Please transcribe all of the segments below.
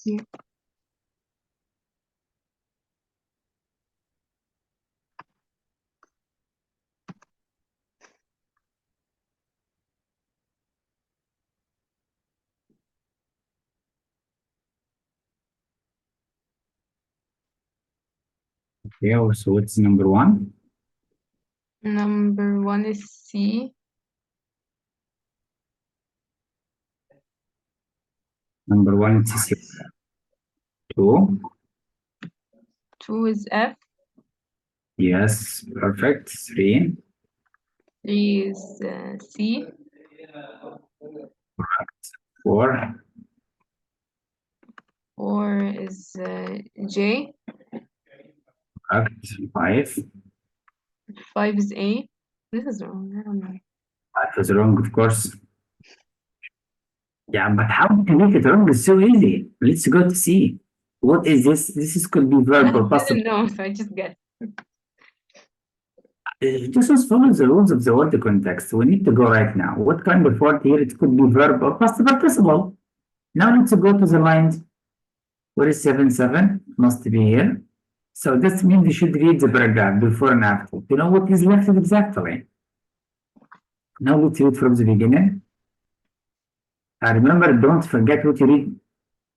Yeah. Yeah, so what's number one? Number 1 is C. Number one, it's C. Two. 2 is F. Yes, perfect. Three. 3 is C. Four. 4 is J. Correct. Five. 5 is A. This is wrong. I don't know. That was wrong, of course. Yeah, but how to make it wrong is so easy. Let's go to C. What is this? This is could be verb or I passive. didn't know, so I just guessed. Just follow the rules of the word context. We need to go right now. What kind of word here? It could be verb or passive participle. Now let's go to the lines. Where is 7? Must be here. So this means you should read the paragraph before and after. You know what is left exactly. Now let's read from the beginning. Remember, don't forget what you read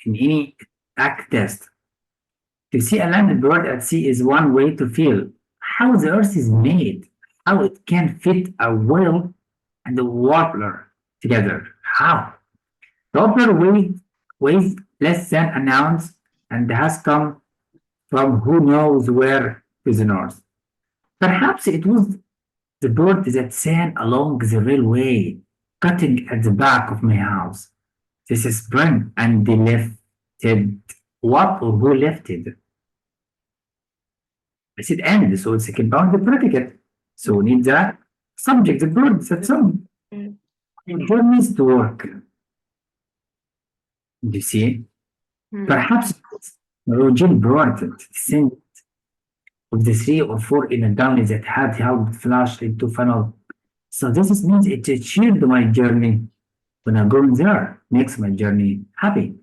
in any act test. To see a landed bird at sea is one way to feel how the earth is made, how it can fit a whale and a warbler together. How? The warbler weighs less than an ounce and has come from who knows where to the north. Perhaps it was the bird that sang along the railway, cutting at the back of my house. This is spring, and they lifted what or who lifted? I said and, so it's a compound predicate. So we need the subject, the bird, that's all. Mm. Journeys to work. You see? Mm. Perhaps Roger brought it, sent of the 3 or 4 in a downey that had helped flash into funnel. So this means it cheered my journey when I go there, makes my journey happy.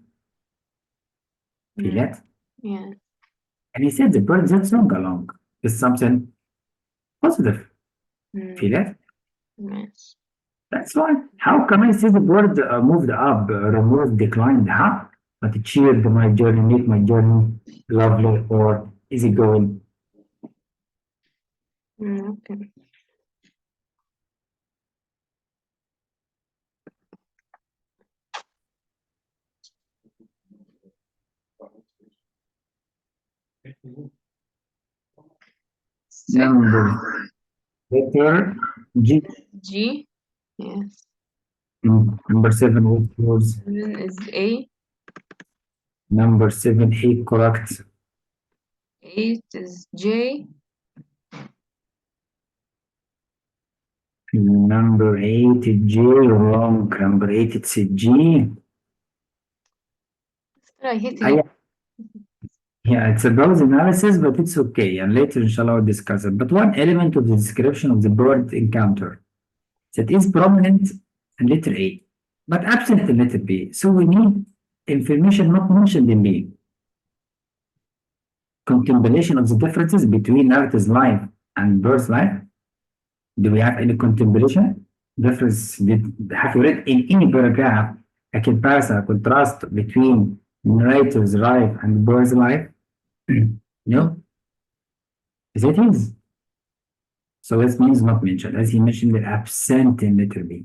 Feel it? Yeah. And he said the bird that song along is something positive. Feel it? Yes. That's why. How come I see the bird moved up, removed, declined? How? But it cheered my journey, make my journey lovely or easy going. Okay. Number letter G. G. Yes. Number 7 was 7 is A. number 7 A, correct. 8 is J. Number 8 J, wrong. Number 8 it's a G. I hate it. Yeah, it's a browse analysis, but it's okay. And later, inshallah, we'll discuss it. But one element of the description of the bird encounter that is prominent in letter A, but absent in letter B. So we need information not mentioned in B. Contemplation of the differences between narrative's life and bird's life. Do we have any contemplation? Difference, have you read in any paragraph a comparison, a contrast between narrator's life and bird's life? No? Yes, it is. So this means not mentioned, as he mentioned the absent in letter B.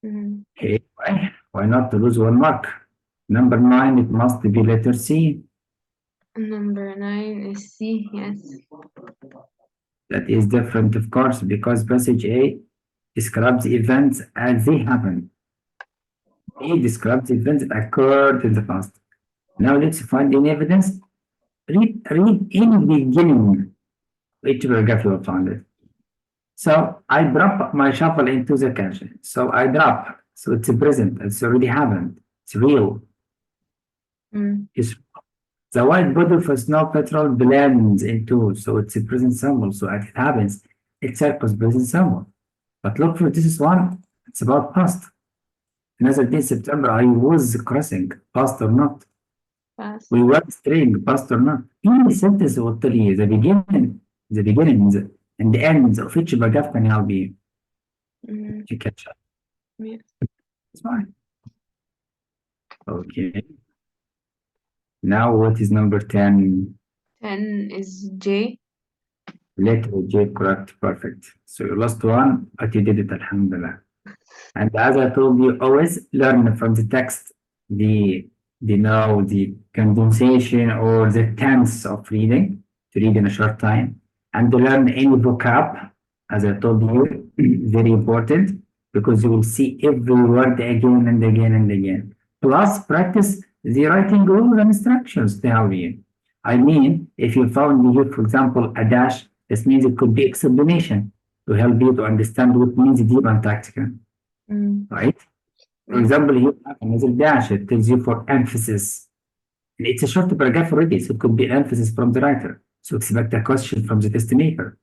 Okay, why not to lose 1 mark? Number 9, it must be letter C. Number 9 is C, yes. That is different, of course, because passage A describes events as they happen. A describes events that occurred in the past. Now let's find any evidence. Read in the beginning. Which paragraph you will find it. So I drop my shovel into the kitchen. So I drop. So it's a present. It's already happened. It's real. It's the white body of a snow petrol blends into, so it's a present symbol. So as it happens, it circles present symbol. But look for this one, it's about past. Another day in September, I was crossing, past or not. Fast. We were straying, past or not. Any sentence will tell you the beginnings and the ends of each paragraph can help you to catch up. Yeah. It's fine. Okay. Now what is number 10? 10 is J. Letter J, correct, perfect. So your last one, but you did it, alhamdulillah. And as I told you, always learn from the text the condensation or the tense of reading to read in a short time, and to learn any vocab, as I told you, very important because you will see every word again and again and again. Plus, practice the writing rules and instructions to help you. I mean, if you found here, for example, a dash, this means it could be explanation to help you to understand what means deep and tactical, right? For example, here you have another dash, it tells you for emphasis. It's a short paragraph already, so it could be emphasis from the writer. So expect a question from the test maker.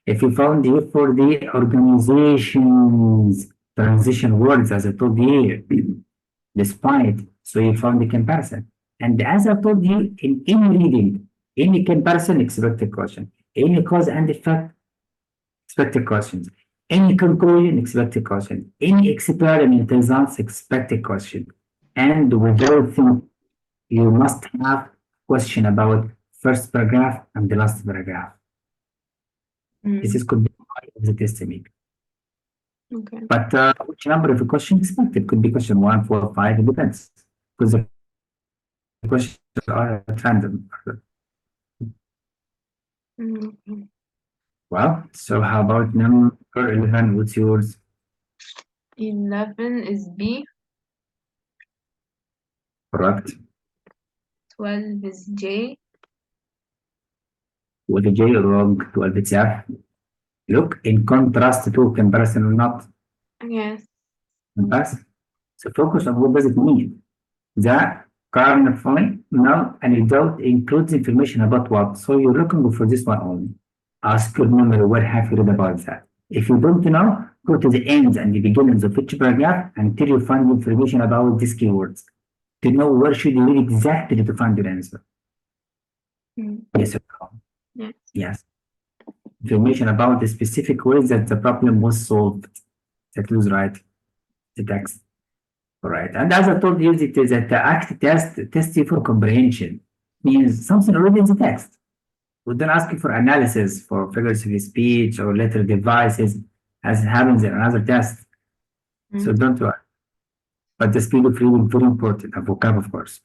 If you found here for the organizations, transition words, as I told you, despite, so you found the comparison. And as I told you, in any reading, any comparison, expect a question. Any cause and effect, expect a question. Any conclusion, expect a question. Any experiment results, expect a question. And with everything, you must have question about first paragraph and the last paragraph. This is could be part of the testing. Okay. But which number of the question expected could be question 1, 4, 5, it depends. Because the questions are at random. Well, so how about number 11? What's yours? 11 is B. Correct. 12 is J. With the J wrong, 12 it's F. Look, in contrast to comparison or not. Yes. Comparison. So focus on what does it mean. The current now an adult includes information about what. So you're looking for this one only. Ask your memory, what have you read about that? If you don't know, go to the ends and the beginnings of each paragraph until you find information about these keywords. To know where should you read exactly to find your answer. Yes or no? Yes. Yes. Information about the specific ways that the problem was solved. That was right. The text. All right. And as I told you, it is that the ACT test you for comprehension. Means something already in the text. We don't ask you for analysis for figures of speech or letter devices as it happens in another test. So don't worry. But the speed of reading very important. A vocab, of course.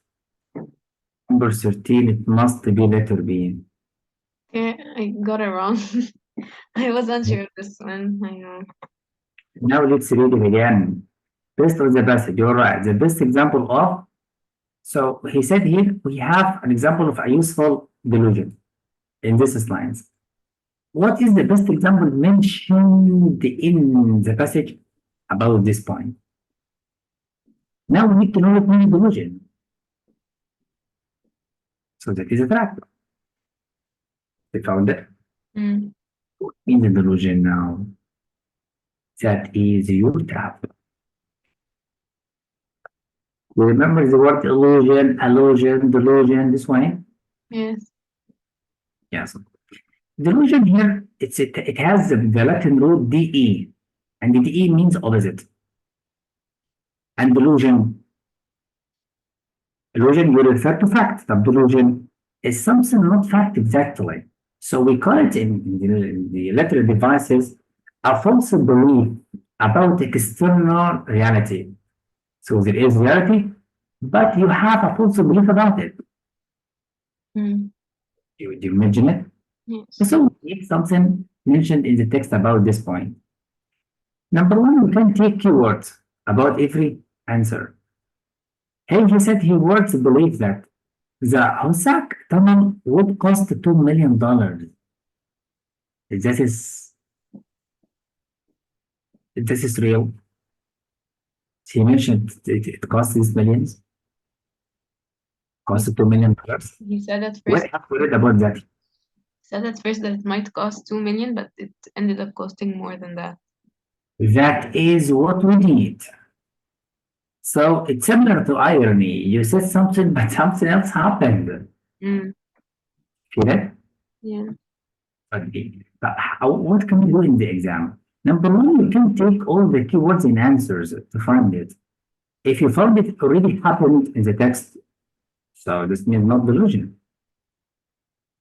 Number 13, it must be letter B. Yeah, I got it wrong. I was unsure of this one. I know. Now let's read it again. Based on the passage, you're right. The best example of, so he said here, we have an example of a useful delusion in this slides. What is the best example mentioned in the passage about this point? Now we need to know what means delusion. So that is a trap. We found it. What means delusion now? That is your trap. You remember the word illusion, delusion, this one? Yes. Yes. Delusion here, it has the Latin root de, and the de means opposite. And delusion you refer to fact. The delusion is something not fact exactly. So we call it in the literary devices a false belief about external reality. So there is reality, but you have a false belief about it. Do you imagine it? Yes. So we need something mentioned in the text about this point. Number one, we can take keywords about every answer. Hey, he said he words believe that the Hossack tunnel would cost $2 million. This is real. He mentioned it costs these millions. Cost $2 million. He said at What first. have you read about that? Said at first that it might cost 2 million, but it ended up costing more than that. That is what we need. So it's similar to irony. You said something, but something else happened. Mm. Feel it? Yeah. Okay. But what can we do in the exam? Number one, you can take all the keywords in answers to find it. If you found it already happened in the text, so this means not delusion.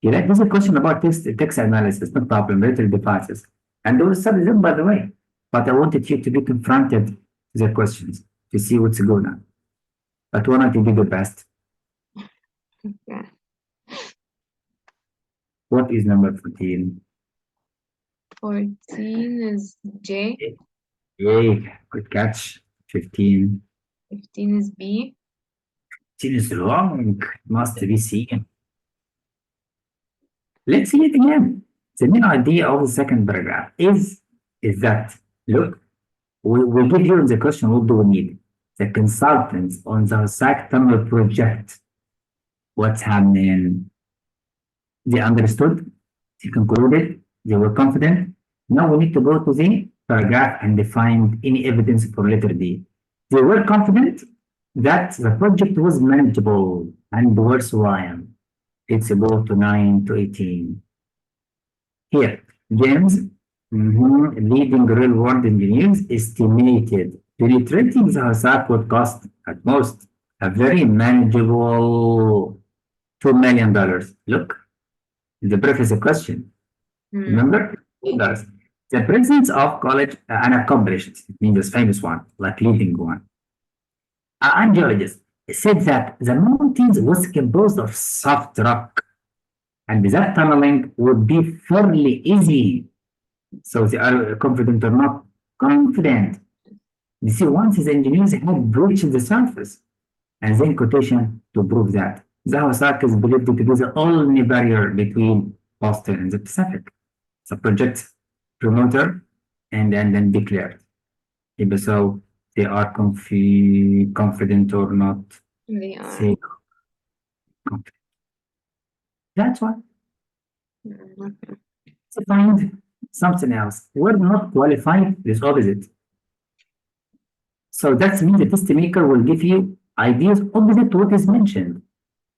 Yeah, this is a question about text analysis, no problem, related devices. And we will study them, by the way. But I wanted you to be confronted to the questions to see what's going on. But why not you do the best? Yeah. What is number 14? 14 is J. Yay, good catch. 15. 15 is B. 15 is wrong. Must be C. Let's see it again. The main idea of the second paragraph is that, look, we give you in the question, what do we need? The consultants on the SAC tunnel project. What's happening? They understood, they concluded, they were confident. Now we need to go to the paragraph and find any evidence for letter D. They were confident that the project was manageable and worthwhile. Let's go to 9 to 18. Here, James, leading real-world engineers, estimated penetrating the HACCP would cost at most a very manageable $2 million. Look, the brief is a question. Mm. Remember? Does the presence of college an accomplished, it means this famous one, like leading one. An geologist said that the mountains was composed of soft rock and that tunneling would be fairly easy. So they are confident or not confident. You see, once the engineers had breached the surface, and then quotation to prove that Zawasaki is believed to be the only barrier between Boston and the Pacific. The project promoter and then declared. So they are confident or not. They are. Say confident. That's why. Mm. To find something else. We're not qualified, this opposite. So that means the test maker will give you ideas opposite to what is mentioned.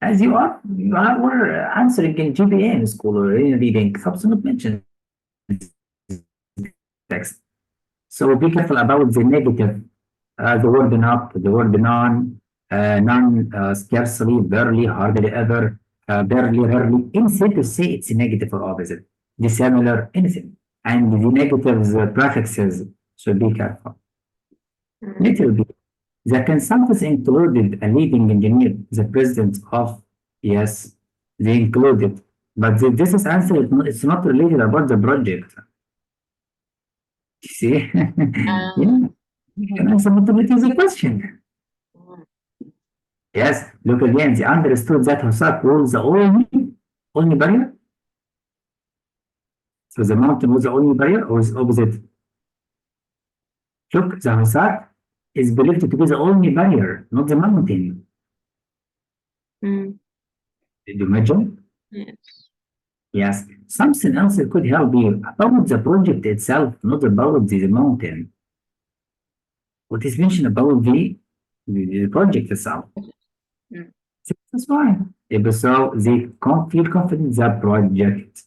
As you were answering in GPA in school or in reading, something not mentioned text. So be careful about the negative, the word not, the word none, scarcely, barely, hardly ever, barely, rarely. Instead to say it's negative or opposite, dissimilar, anything. And the negatives, prefixes, so be careful. Little bit. The consultants included a leading engineer, the president of, yes, they included. But this is answer, it's not related about the project. You see? Yeah, you can answer multiple the question. Yes, look again, they understood that Hosak was the only barrier. So the mountain was the only barrier or is opposite? Look, the Hosak is believed to be the only barrier, not the mountain. Mm. Did you imagine? Yes. Yes. Something else that could help you about the project itself, not about the mountain. What is mentioned about the project itself. Mm. That's fine. So they can't feel confident in the project.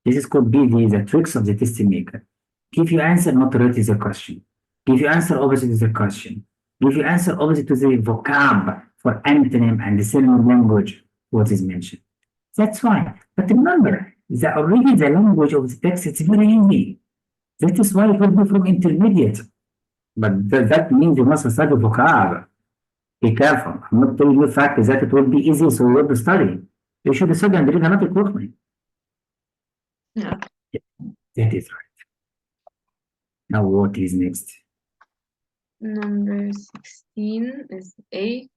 This is could be the tricks of the test maker. Give you answer not related to the question. Give you answer opposite to the question. Give you answer opposite to the vocab for antonym and the synonym language, what is mentioned. That's fine. But remember, already the language of the text is very easy. That is why it will be from intermediate. But that means you must study vocab. Be careful. I'm not telling you the fact that it will be easy, so you have to study. You should study and read another quickly. Yeah. That is right. Now what is next? Number 16 is H.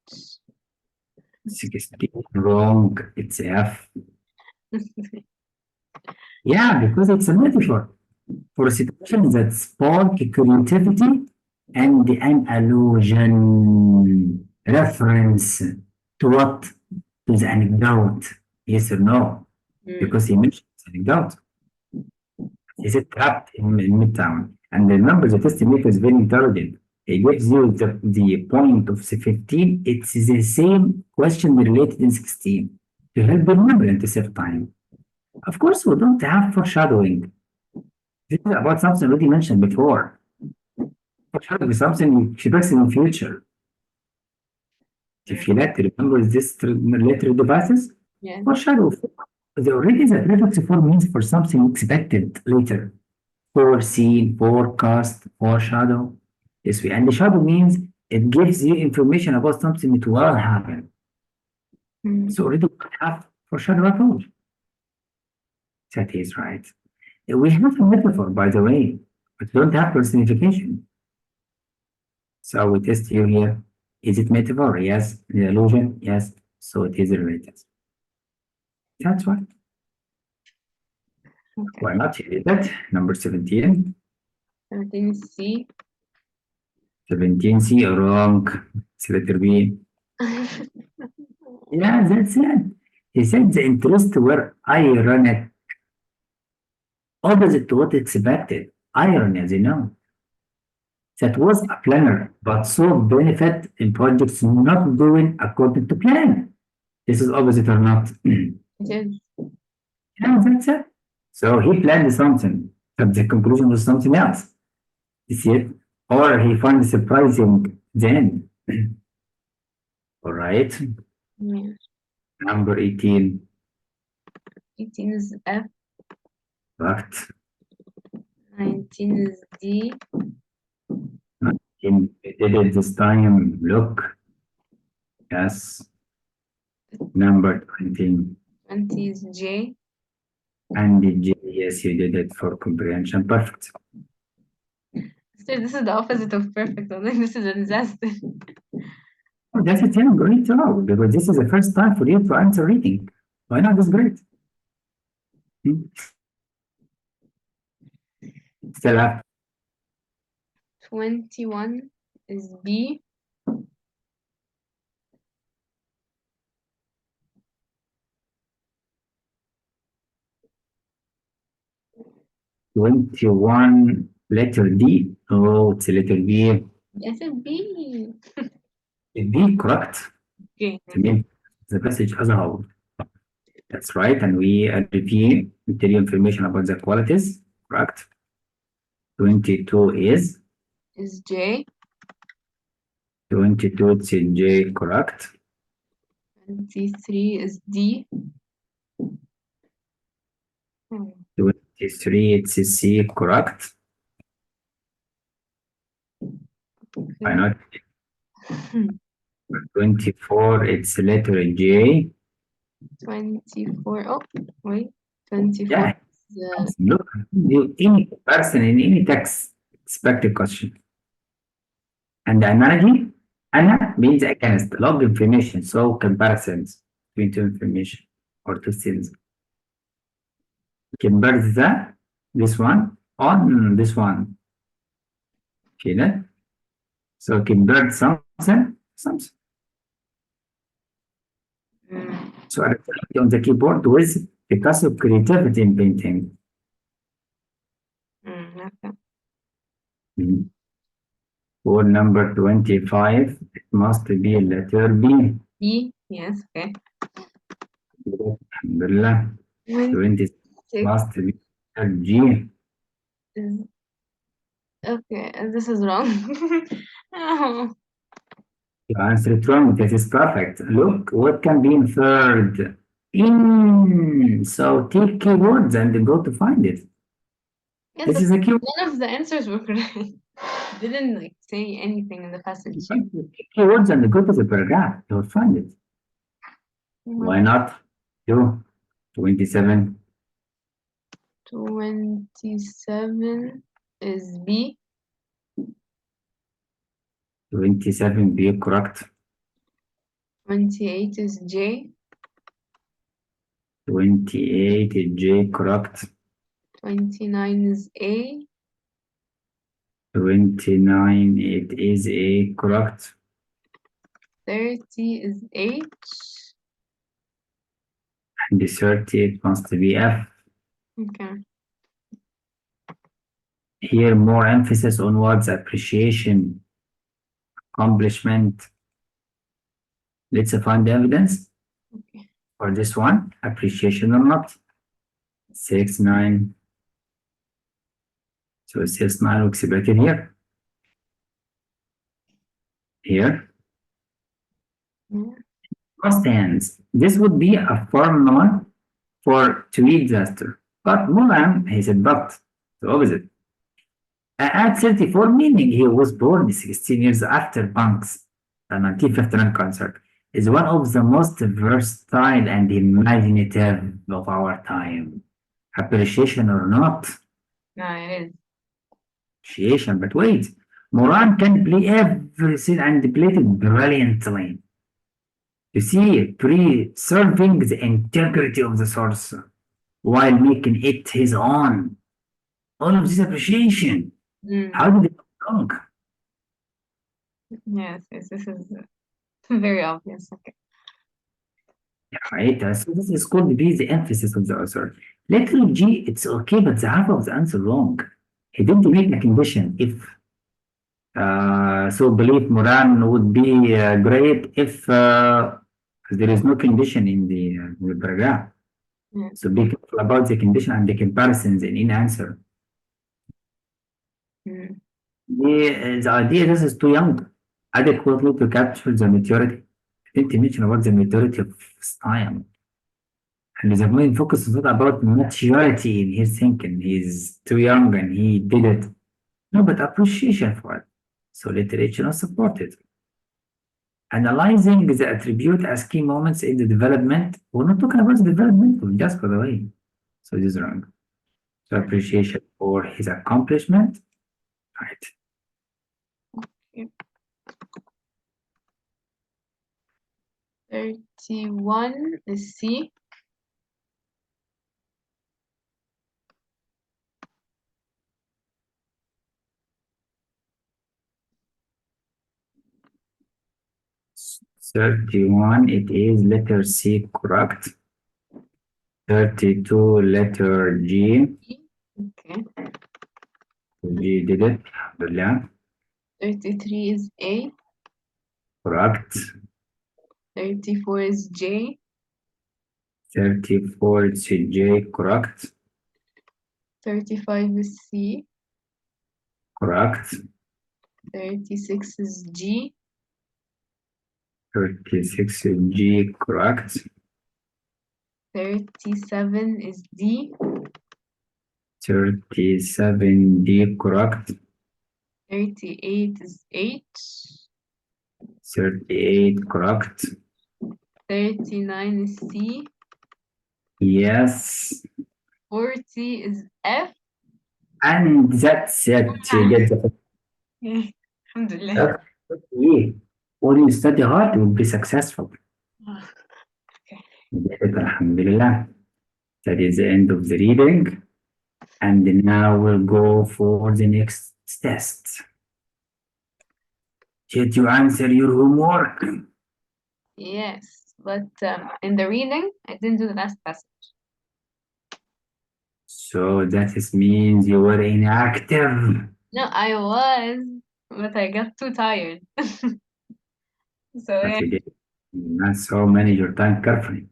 16. Wrong. It's F. Yeah, because it's a metaphor for a situation that spark creativity and an allusion, reference to what? To the anecdote. Yes or no? Because he mentioned anecdote. Is it trapped in Midtown? And remember, the test maker is very intelligent. It gives you the point of 15. It's the same question related in 16 to help you remember and to save time. Of course, we don't have foreshadowing. This is about something already mentioned before. Foreshadowing is something she predicts in the future. If you like to remember this later devices, Yeah. foreshadow. The already the prefix for means for something expected later. Foreseen, forecast, foreshadow. This way. And the shadow means it gives you information about something that will happen. So already we have foreshadow at all. That is right. We have a metaphor, by the way, but we don't have personification. So we test you here. Is it metaphor? Yes. The illusion? Yes. So it is related. That's right. Okay. Why not? You did that. Number 17. 17C. 17C, wrong. It's letter B. Yeah, that's it. He said the interest were ironic, opposite to what expected. Irony, as you know. That was a planner, but saw benefit in projects not going according to plan. This is opposite or not? It is. Yeah, that's it. So he planned something, but the conclusion was something else. You see it? Or he found surprising the end. All right. Yeah. Number 18. 18 is F. Correct. 19 is D. We did it this time. Look. Yes. Number 20. 20 is J. And the J, yes, you did it for comprehension. Perfect. So this is the opposite of perfect. I think this is a disaster. Oh, that's a 10. Great job. Because this is the first time for you to answer reading. Why not? That's great. Still have 21 is B. 21 letter D. Oh, it's a letter B. I said B. B, correct. Okay. I mean, the message as a whole. That's right. And we review tell you information about the qualities. Correct. 22 is J. 22, it's J, correct. 23 is D. 23, it's C, correct. Why not? 24, it's letter J. 24. Oh, wait. 24 Yeah. is Look, any person in any text expect a question. And the analogy, ana means against log information, so comparisons between two information or two things. Compare this one on this one. Okay, then? So compare something. So I click on the keyboard with because of creativity in painting. okay. For number 25, it must be letter B. B. Yes. Okay. Alhamdulillah. 26 must be letter G. Okay, this is wrong. Oh. You answered wrong. This is perfect. Look, what can be inferred? In. So take keywords and go to find it. Yes, This is a keyword. none of the answers were correct. Didn't like say anything in the passage. Keywords and go to the paragraph. You'll find it. Why not? You 27. 27 is B. 27 be correct. 28 is J. 28 is J, correct. 29 is A. 29 it is A, correct. 30 is H. And the 30 it must be F. Okay. Here more emphasis on words appreciation. accomplishment. Let's find the evidence Okay. for this one, appreciation or not. 6, 9. So it says 9 exhibited here. Here. Yeah. Past tense. This would be a formula for to be disaster. But Moran, he said, but the opposite. At 34, meaning he was born 16 years after Banks, the 1959 concert, is one of the most versatile and imaginative of our time. Appreciation or not, No, it is. appreciation, but wait, Moran can play everything and played it brilliantly. You see, preserving the integrity of the source while making it his own. All of this appreciation. Mm. How did it go wrong? Yes, this is very obvious. Okay. Right? So this is called be the emphasis of the author. Letter G, it's okay, but the half of the answer wrong. He didn't make a condition if. So believe Moran would be great if there is no condition in the paragraph. Yeah. So be careful about the condition and the comparisons in answer. Mm. The idea this is too young, adequately to capture the maturity. I didn't mention about the maturity of time. And the main focus is not about maturity in his thinking. He's too young and he did it. No, but appreciation for it. So literature not support it. Analyzing the attribute as key moments in the development. We're not talking about the development, we just got away. So this is wrong. So appreciation for his accomplishment. Right. 31 is C. Thirty-one, it is letter C, correct. 32, letter G. Okay. G did it. Alhamdulillah. 33 is A. Correct. 34 is J. 34, it's J, correct. 35 is C. Correct. 36 is G. 36, G, correct. 37 is D. 37, D, correct. 38 is H. 38, correct. 39 is C. Yes. 40 is F. And that's it. You get the Yeah. Alhamdulillah. yeah. When you study hard, you will be successful. Okay. Alhamdulillah. That is the end of the reading. And now we'll go for the next test. Did you answer your homework? Yes, but in the reading, I didn't do the last passage. So that is means you were inactive. No, I was, but I got too tired. So But yeah. you did not so manage your time carefully.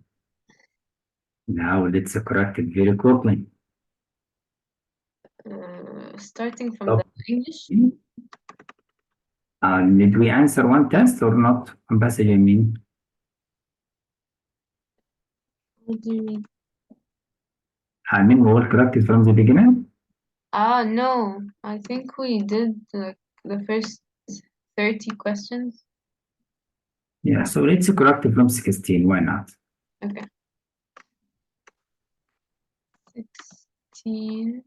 Now let's correct it very quickly. Starting from the English. Did we answer one test or not? One passage, I mean. What do you mean? I mean, we all corrected from the beginning. No, I think we did the first 30 questions. Yeah, so let's correct it from 16. Why not? Okay. 16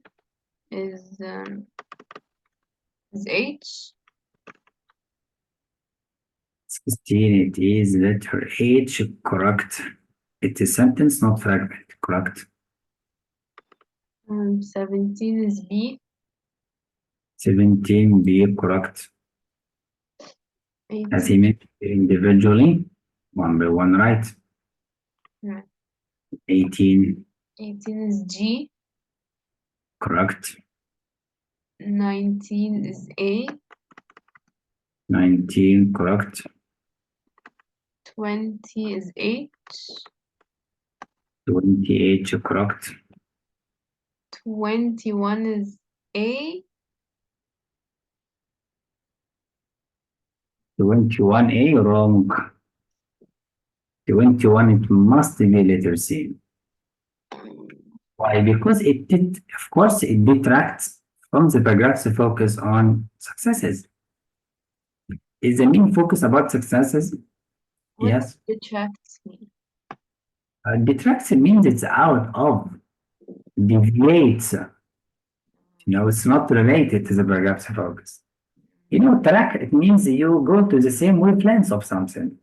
is H. 16, it is letter H, correct. It's a sentence, not fragment, correct. 17 is B. 17, B, correct. As he 18, mentioned individually, one by one, right? Yeah. 18, 18 is G. correct. 19 is A. 19, correct. 20 is H. 28, correct. 21 is A. 21A, wrong. 21, it must be letter C. Why? Because of course, it detracts from the paragraph's focus on successes. Is the main focus about successes? What Yes. detracts me? Detracts means it's out of, deviates. It's not related to the paragraph's focus. Track, it means you go to the same wavelength of something.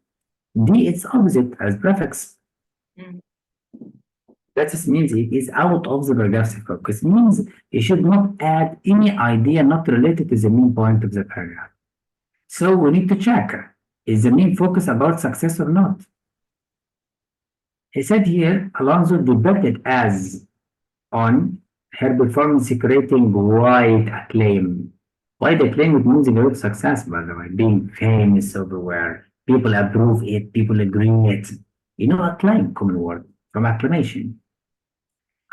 D, it's opposite as prefix. Mm. That just means it is out of the paragraph's focus. Means you should not add any idea not related to the main point of the paragraph. So we need to check, is the main focus about success or not? He said here, Alonso debated as on her performance creating wide acclaim. Wide acclaim, it means great success, by the way, being famous everywhere. People approve it, people agree it. Acclaim, common word, from acclamation.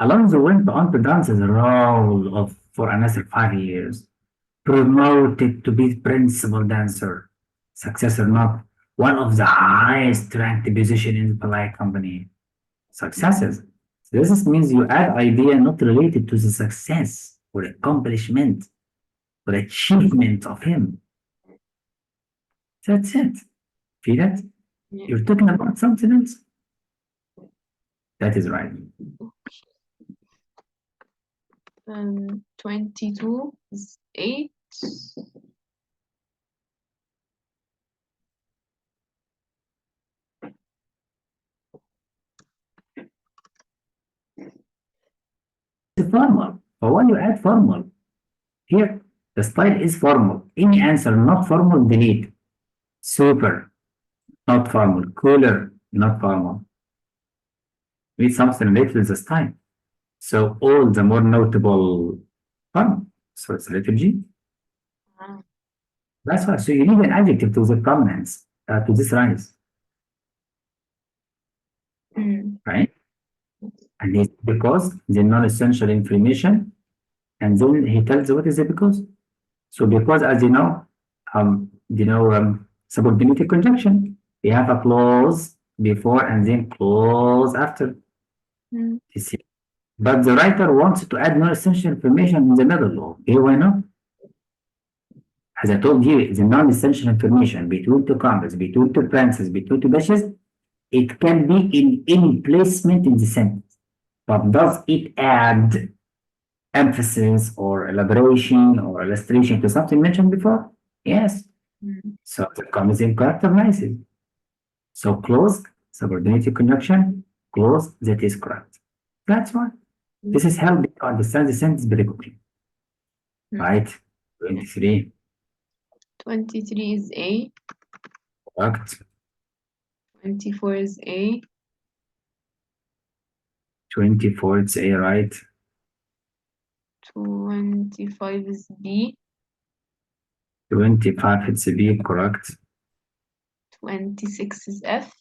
Alonso went on to dance the role for another 5 years, promoted to be principal dancer, success or not, one of the highest ranked position in the ballet company. Successes. So this means you add idea not related to the success or accomplishment or achievement of him. That's it. Feel it? Yeah. You're talking about something else? That is right. 22 is 8. It's formal. But when you add formal, here the style is formal. Any answer not formal, delete. Super, not formal. Cooler, not formal. Need something related to the style. So all the more notable formal. So it's letter G. Ah. That's why. So you need an adjective to the prominence, to this rise, right? And it's because the non-essential information, and then he tells what is it because. So because, as you know, subordinated conjunction, we have a clause before and then clause after. You see. But the writer wants to add non-essential information in the middle. Okay, why not? As I told you, the non-essential information between two commas, between two parentheses, between two dashes, it can be in any placement in the sentence. But does it add emphasis or elaboration or illustration to something mentioned before? Yes. So the comma in characterizes. So clause, subordinated conjunction, clause that is correct. That's why. This is how we understand the sentence very quickly. Right? 23. 23 is A. Correct. 24 is A. 24, it's A, right? 25 is B. 25, it's B, correct. 26 is F.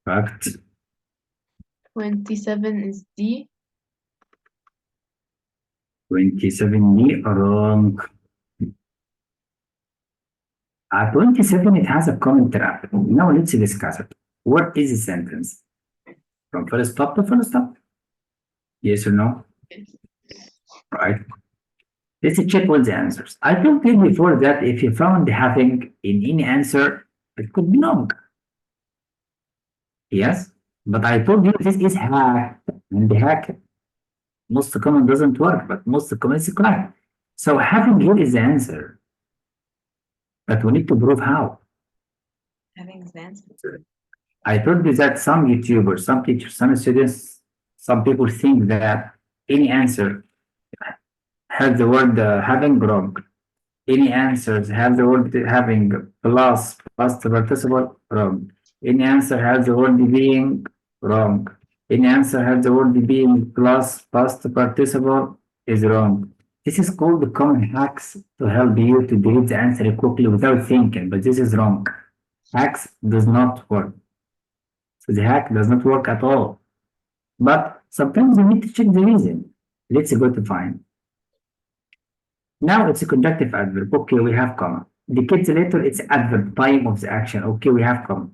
Correct. 27 is D. 27D, wrong. 27, it has a common trap. Now let's discuss it. What is the sentence? From full stop to full stop? Yes or no? Yes. Right. Let's check all the answers. I told you before that if you found having in any answer, it could be long. Yes, but I told you this is hack, and the hack, most common doesn't work, but most common is correct. So having here is the answer, but we need to prove how. Having is the answer. I told you that some YouTubers, some teachers, some students, some people think that any answer has the word having wrong. Any answers have the word having plus past participle wrong. Any answer has the word being wrong. Any answer has the word being plus past participle is wrong. This is called the common hacks to help you to delete the answer quickly without thinking, but this is wrong. Hacks does not work. So the hack does not work at all. But sometimes you need to check the reason. Let's go to find. Now it's a conjunctive adverb. Okay, we have comma. The kids later, it's adverb, time of the action. Okay, we have comma.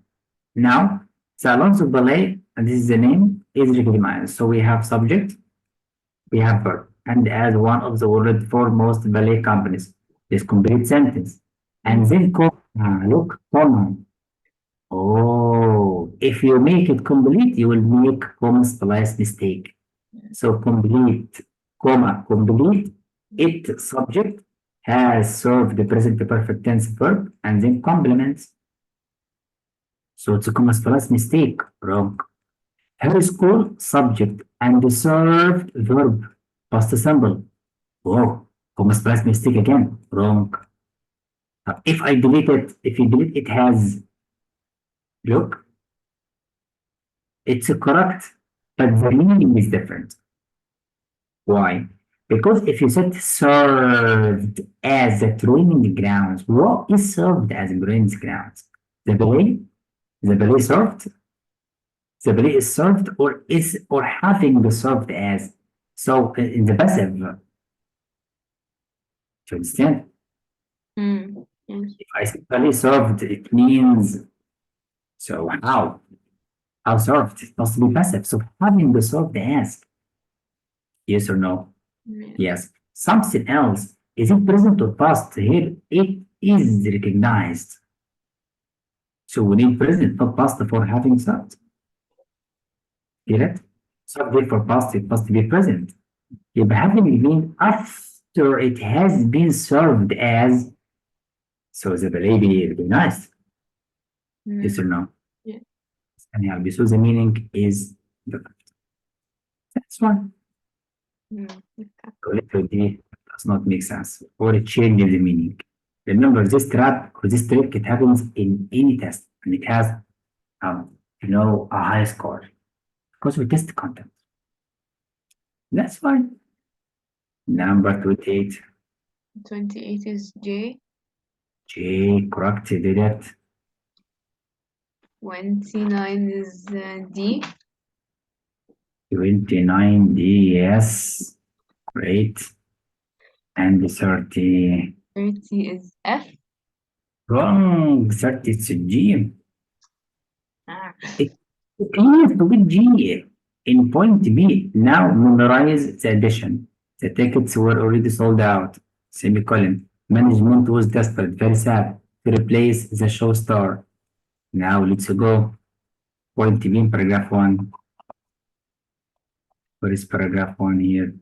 Now, the Alonso Ballet, and this is the name, is recognized. So we have subject, we have verb. And as one of the world's foremost ballet companies, this complete sentence. And then comma, look, comma. Oh, if you make it complete, you will make comma splice mistake. So complete, comma, complete, it subject has served the present perfect tense verb and then complements. So it's a comma splice mistake, wrong. Her school subject and the served verb past simple. Oh, comma splice mistake again, wrong. If I delete it, if you delete it has, look, it's correct, but the meaning is different. Why? Because if you said served as a training grounds, what is served as a training grounds? The ballet? The ballet served? The ballet is served or having the served as. So in the passive, do you understand? Yes. If I say ballet served, it means so how? How served? It must be passive. So having the served as. Yes or no? Yeah. Yes. Something else. Is it present or past? Here it is recognized. So we need present, not past for having served. Get it? Subject for past, it must be present. يبقى having been after it has been served as. So the ballet recognized. Yes or no? Yeah. Anyhow, so the meaning is different. That's one. Collector D does not make sense or it changes the meaning. Remember this trap or this trick, it happens in any test and it has a high score because we test the content. That's fine. Number 28. 28 is J. J, correct, did it. 29 is D. 29 D, yes. Great. And 30. 30 is F. Wrong. 30 is G. Ah. It clears to get G in point B. Now memorize the addition. The tickets were already sold out. Semicolon. Management was desperate, very sad, to replace the show star. Now let's go. Point B in paragraph 1. Where is paragraph 1 here?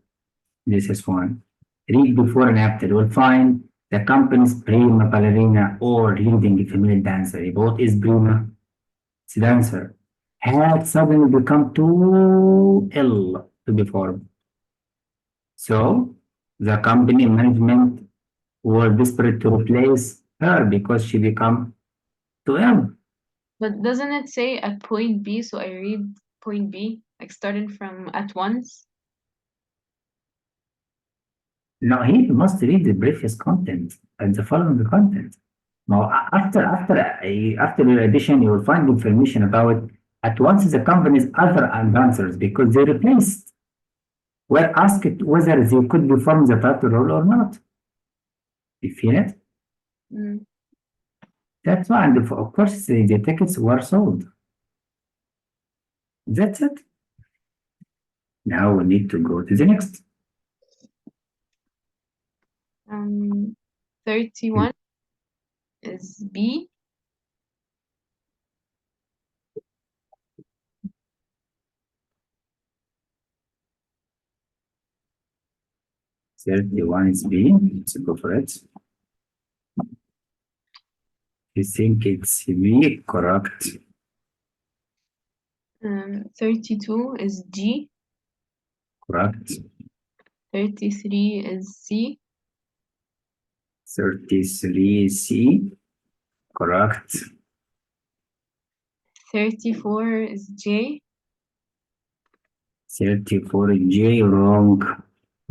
This is 1. Read before and after. We'll find the company's prima ballerina or leading female dancer. What is prima? It's a dancer. Had suddenly become too ill to perform. So the company management were desperate to replace her because she became too ill. But doesn't it say at point B? So I read point B, like starting from at once. Now he must read the previous content and the following content. Now after your addition, you will find information about at once the company's other advancers because they replaced were asked whether they could perform the title role or not. You feel it? Mm. That's why, and of course, the tickets were sold. That's it. Now we need to go to the next. 31 is B. One is B. Let's go for it. You think it's B? Correct. 32 is G. Correct. 33 is C. 33 C. Correct. 34 is J. 34 J. Wrong.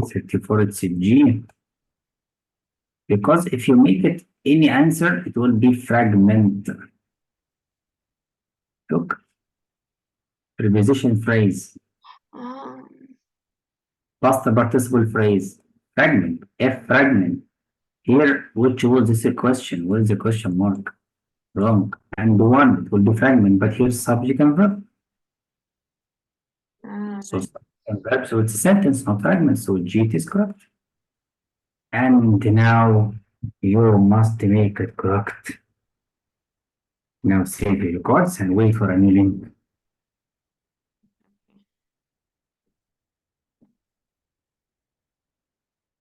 34, it's a G. Because if you make it any answer, it will be fragment. Look, preposition phrase, Um, past participle phrase, fragment, F fragment. Here, which was this a question? What is the question mark? Wrong. And one, it will be fragment, but here's subject and verb. So right. subject and verb, so it's a sentence, not fragment, so G it is correct. And now you must make it correct. Now save your records and wait for a new link.